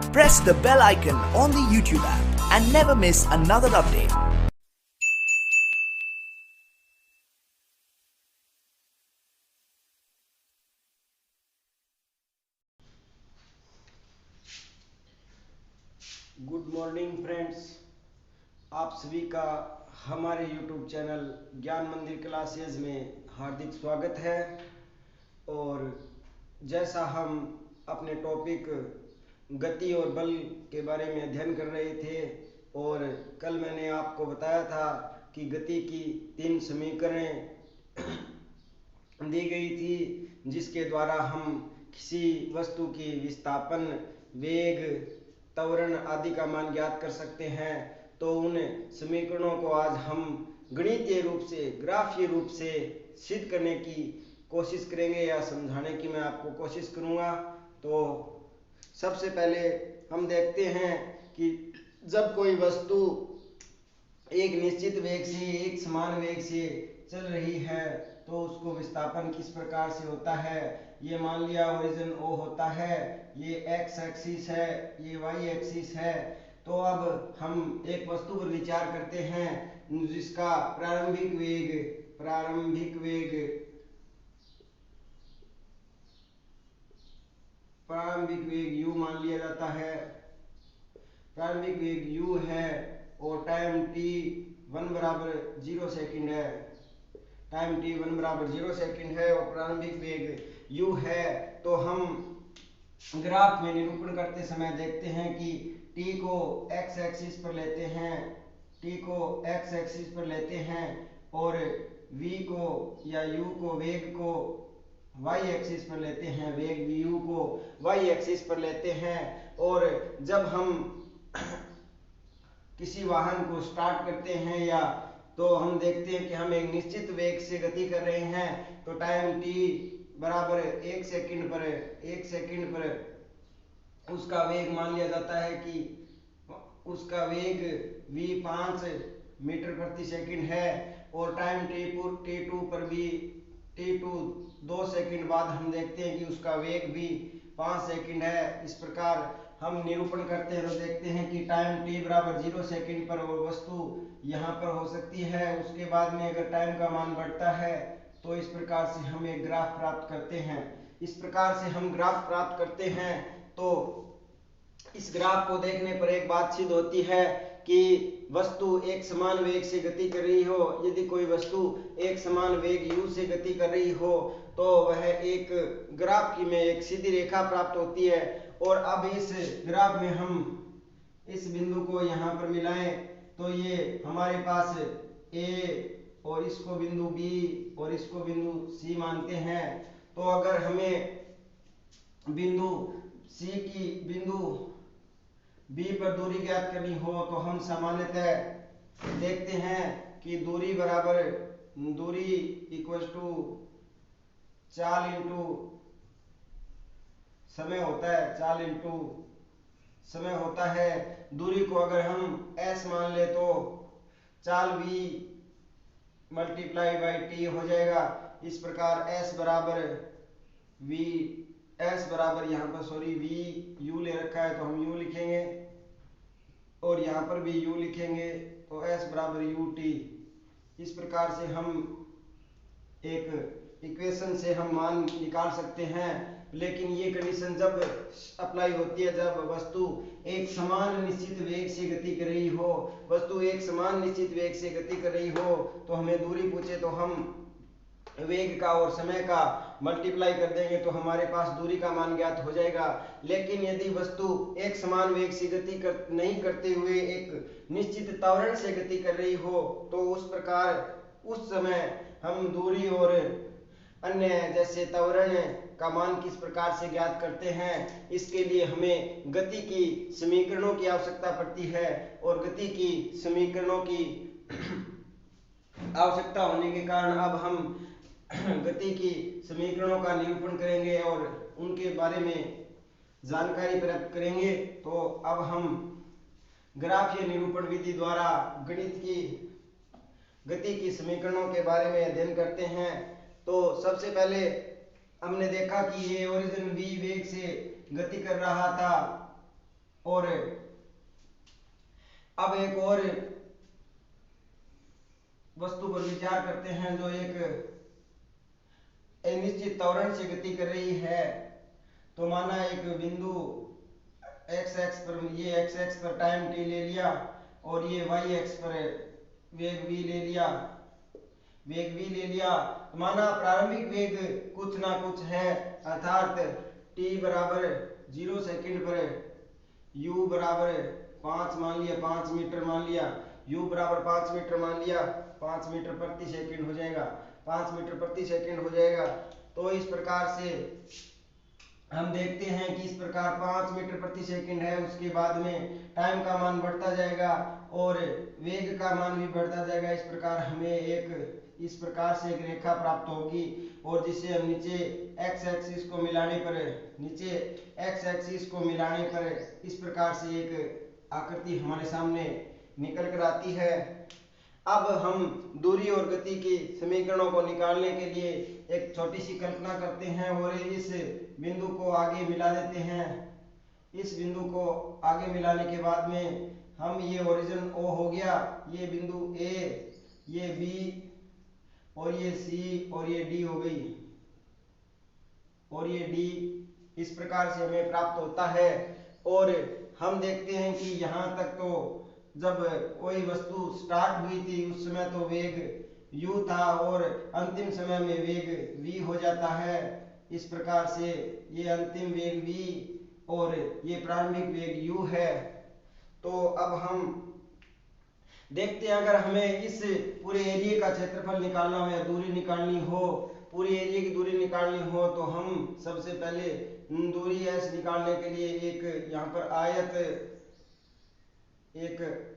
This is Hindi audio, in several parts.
Press the bell icon on the YouTube app and never miss another update. Good morning friends, आप सभी का हमारे YouTube चैनल ज्ञान मंदिर क्लासेज में हार्दिक स्वागत है। और जैसा हम अपने टॉपिक गति और बल के बारे में अध्ययन कर रहे थे और कल मैंने आपको बताया था कि गति की 3 समीकरणें दी गई थी, जिसके द्वारा हम किसी वस्तु की विस्थापन, वेग, त्वरण आदि का मान ज्ञात कर सकते हैं। तो उन समीकरणों को आज हम गणितीय रूप से, ग्राफीय रूप से सिद्ध करने की कोशिश करेंगे या समझाने की मैं आपको कोशिश करूंगा। तो सबसे पहले हम देखते हैं कि जब कोई वस्तु एक निश्चित वेग से, एक समान वेग से चल रही है तो उसको विस्थापन किस प्रकार से होता है। ये मान लिया ओरिजिन O होता है, ये x एक्सिस है, ये y एक्सिस है। तो अब हम एक वस्तु पर विचार करते हैं जिसका प्रारंभिक वेग u मान लिया जाता है। प्रारंभिक वेग u है और टाइम t 1 बराबर 0 सेकंड है। टाइम t 1 बराबर 0 सेकंड है और प्रारंभिक वेग u है। तो हम ग्राफ में निरूपण करते समय देखते हैं कि t को x एक्सिस पर लेते हैं और v को या u को वेग को y एक्सिस पर लेते हैं, वेग u को y एक्सिस पर लेते हैं। और जब हम किसी वाहन को स्टार्ट करते हैं या तो हम देखते हैं कि हम एक निश्चित वेग से गति कर रहे हैं। तो टाइम t बराबर 1 सेकंड पर उसका वेग मान लिया जाता है कि उसका वेग v 5 मीटर प्रति सेकंड है। और टाइम t2 पर भी t2 2 सेकंड बाद हम देखते हैं कि उसका वेग भी 5 सेकंड है। इस प्रकार हम निरूपण करते हैं तो देखते हैं कि टाइम t बराबर 0 सेकंड पर वो वस्तु यहाँ पर हो सकती है। उसके बाद में अगर टाइम का मान बढ़ता है तो इस प्रकार से हम एक ग्राफ प्राप्त करते हैं। इस प्रकार से हम ग्राफ प्राप्त करते हैं तो इस ग्राफ को देखने पर एक बात सिद्ध होती है कि वस्तु एक समान वेग से गति कर रही हो। यदि कोई वस्तु एक समान वेग u से गति कर रही हो तो वह एक ग्राफ की में एक सीधी रेखा प्राप्त होती है। और अब इस ग्राफ में हम इस बिंदु को यहाँ पर मिलाएं तो ये हमारे पास A और इसको बिंदु B और इसको बिंदु C मानते हैं। तो अगर हमें बिंदु C की बिंदु B पर दूरी ज्ञात करनी हो तो हम सामान्यतः देखते हैं कि दूरी इक्वल टू चाल इंटू समय होता है। दूरी को अगर हम s मान ले तो चाल v मल्टीप्लाई बाई t हो जाएगा। इस प्रकार s बराबर यहाँ पर v u ले रखा है तो हम u लिखेंगे और यहाँ पर भी u लिखेंगे तो s बराबर ut। इस प्रकार से हम एक इक्वेशन से हम मान निकाल सकते हैं। लेकिन ये कंडीशन जब अप्लाई होती है जब वस्तु एक समान निश्चित वेग से गति कर रही हो। तो हमें दूरी पूछे तो हम वेग का और समय का मल्टीप्लाई कर देंगे तो हमारे पास दूरी का मान ज्ञात हो जाएगा। लेकिन यदि वस्तु एक समान वेग से गति नहीं करते हुए एक निश्चित त्वरण से गति कर रही हो तो उस समय हम दूरी और अन्य जैसे त्वरण का मान किस प्रकार से ज्ञात करते हैं। इसके लिए हमें गति की समीकरणों की आवश्यकता पड़ती है और गति की समीकरणों की आवश्यकता होने के कारण अब हम गति की समीकरणों का निरूपण करेंगे और उनके बारे में जानकारी प्राप्त करेंगे। तो अब हम ग्राफीय निरूपण विधि द्वारा गति की समीकरणों के बारे में अध्ययन करते हैं। तो सबसे पहले हमने देखा कि ये ओरिजिन v वेग से गति कर रहा था और अब एक और वस्तु पर विचार करते हैं जो एक निश्चित त्वरण से गति कर रही है। तो माना एक बिंदु एक्स एक्स पर, ये एक्स एक्स पर टाइम t ले लिया और ये वाई एक्स पर वेग v ले लिया, वेग v ले लिया। तो माना प्रारंभिक वेग कुछ ना कुछ है, अर्थात t बराबर 0 सेकंड पर u बराबर 5 मान लिया, 5 मीटर मान लिया, u बराबर 5 मीटर मान लिया, 5 मीटर प्रति सेकंड हो जाएगा, 5 मीटर प्रति सेकंड हो जाएगा। तो इस प्रकार से हम देखते हैं कि इस प्रकार 5 मीटर प्रति सेकंड है, उसके बाद में टाइम का मान बढ़ता जाएगा और वेग का मान भी बढ़ता जाएगा। इस प्रकार हमें इस प्रकार से एक रेखा प्राप्त होगी और जिसे हम नीचे एक्स एक्सिस को मिलाने पर इस प्रकार से एक आकृति हमारे सामने निकल कर आती है। अब हम दूरी और गति के समीकरणों को निकालने के लिए एक छोटी सी कल्पना करते हैं और इस बिंदु को आगे मिला देते हैं। इस बिंदु को आगे मिलाने के बाद में हम ये ओरिजिन O हो गया, ये बिंदु A, ये B और ये C और ये D हो गई और ये D, इस प्रकार से हमें प्राप्त होता है। और हम देखते हैं कि यहाँ तक तो जब कोई वस्तु स्टार्ट हुई थी उस समय तो वेग u था और अंतिम समय में वेग v हो जाता है। इस प्रकार से ये अंतिम वेग v और ये प्रारंभिक वेग u है। तो अब हम देखते हैं, अगर हमें इस पूरे एरिया का क्षेत्रफल निकालना हो या दूरी निकालनी हो, पूरे एरिया की दूरी निकालनी हो, तो हम सबसे पहले दूरी s निकालने के लिए एक यहाँ पर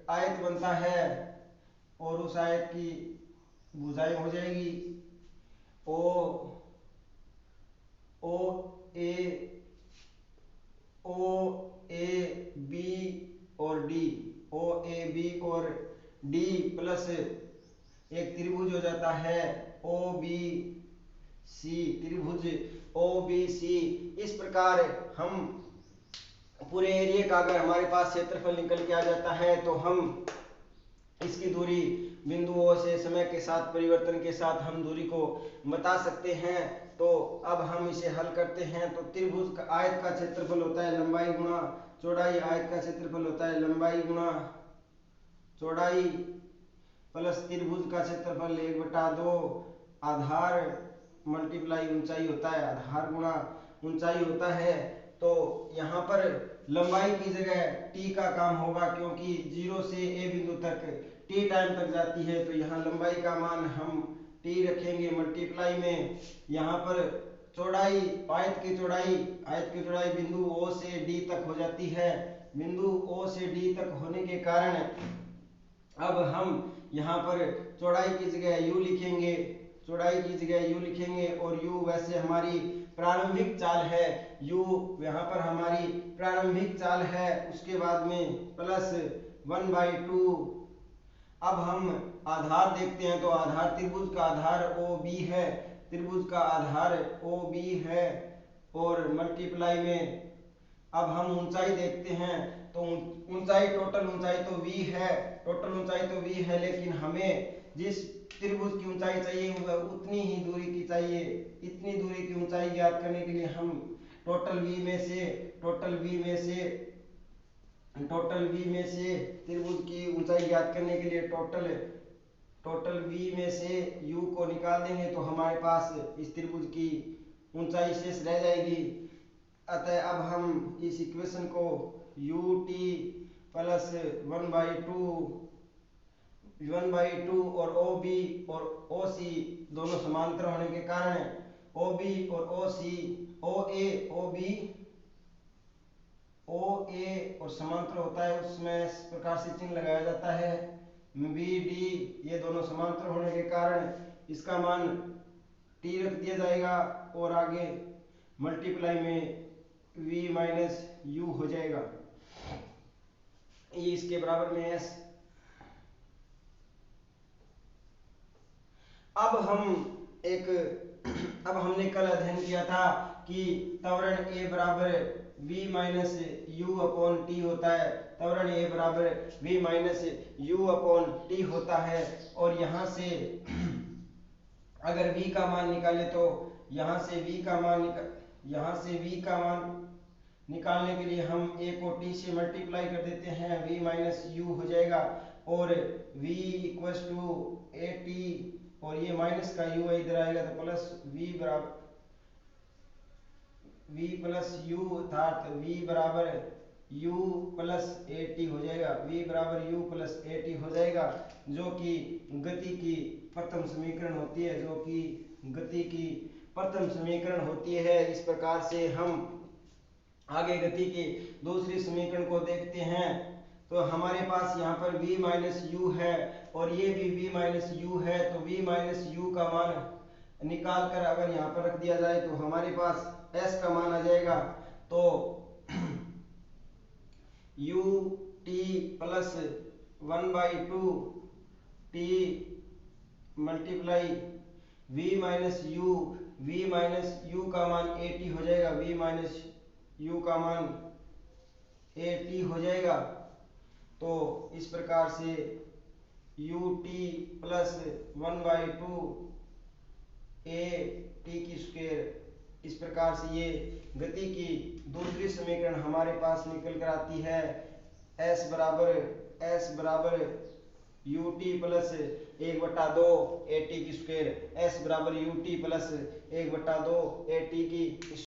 आयत बनता है और उस आयत की भुजाएं हो जाएगी ओ ए बी और डी, ओ ए बी और डी प्लस एक त्रिभुज हो जाता है ओ बी सी, त्रिभुज ओ बी सी। इस प्रकार हम पूरे एरिया का अगर हमारे पास क्षेत्रफल निकल के आ जाता है तो हम इसकी दूरी बिंदुओं से समय के साथ परिवर्तन के साथ हम दूरी को बता सकते हैं। तो अब हम इसे हल करते हैं। तो त्रिभुज का आयत का क्षेत्रफल होता है लंबाई गुणा चौड़ाई, आयत का क्षेत्रफल होता है लंबाई गुणा चौड़ाई प्लस त्रिभुज का क्षेत्रफल 1/2 आधार मल्टीप्लाई ऊंचाई होता है, आधार गुणा ऊंचाई होता है। तो यहाँ पर लंबाई की जगह t का काम होगा क्योंकि 0 से a बिंदु तक t टाइम तक जाती है, तो यहाँ लंबाई का मान हम t रखेंगे मल्टीप्लाई में यहाँ पर चौड़ाई, आयत की चौड़ाई बिंदु O से D तक हो जाती है। बिंदु O से D तक होने के कारण अब हम यहाँ पर चौड़ाई की जगह u लिखेंगे और u वैसे हमारी प्रारंभिक चाल है, u यहाँ पर हमारी प्रारंभिक चाल है। उसके बाद में प्लस 1/2। अब हम आधार देखते हैं तो आधार त्रिभुज का आधार OB है, त्रिभुज का आधार OB है और मल्टीप्लाई में अब हम ऊंचाई देखते हैं तो ऊंचाई टोटल ऊंचाई तो v है, लेकिन हमें जिस त्रिभुज की ऊंचाई चाहिए वह उतनी ही दूरी की चाहिए। इतनी दूरी की ऊंचाई ज्ञात करने के लिए हम टोटल v में से त्रिभुज की ऊंचाई ज्ञात करने के लिए टोटल v में से u को निकाल देंगे तो हमारे पास इस त्रिभुज की ऊंचाई शेष रह जाएगी। अतः अब हम इस इक्वेशन को ut प्लस 1/2 और OB और OC दोनों समांतर होने के कारण OB और OA और समांतर होता है, उसमें इस प्रकार से चिन्ह लगाया जाता है। BD ये दोनों समांतर होने के कारण इसका मान t रख दिया जाएगा और आगे मल्टीप्लाई में v माइनस u हो जाएगा, ये इसके बराबर में s। अब हम एक अब हमने कल अध्ययन किया था कि त्वरण a बराबर v minus you upon T होता है, त्वरण a बराबर v minus you upon T होता है। और यहाँ से अगर v का मान निकाले तो यहाँ से v का मान निकालने के लिए हम a को t से मल्टीप्लाई कर देते हैं, v माइनस यू हो जाएगा और v equals to A T, और ये माइनस का u इधर आएगा तो प्लस v बराबर v प्लस यू अर्थात v बराबर u प्लस ए टी हो जाएगा, v बराबर u प्लस ए टी हो जाएगा, जो कि गति की प्रथम समीकरण होती है, इस प्रकार से हम आगे गति की दूसरी समीकरण को देखते हैं। तो हमारे पास यहाँ पर v माइनस यू है और ये भी v माइनस यू है, तो v माइनस यू का मान निकाल कर अगर यहाँ पर रख दिया जाए तो हमारे पास s का मान आ जाएगा। तो u t plus 1/2 t multiply v minus you का मान ए टी हो जाएगा, v माइनस यू का मान ए टी हो जाएगा। तो इस प्रकार से u t plus 1/2 A T की स्क्वायर, इस प्रकार से ये गति की दूसरी समीकरण हमारे पास निकल कर आती है। s बराबर U T plus 1/2 A T की स्क्वायर, s बराबर U T plus 1/2 A T की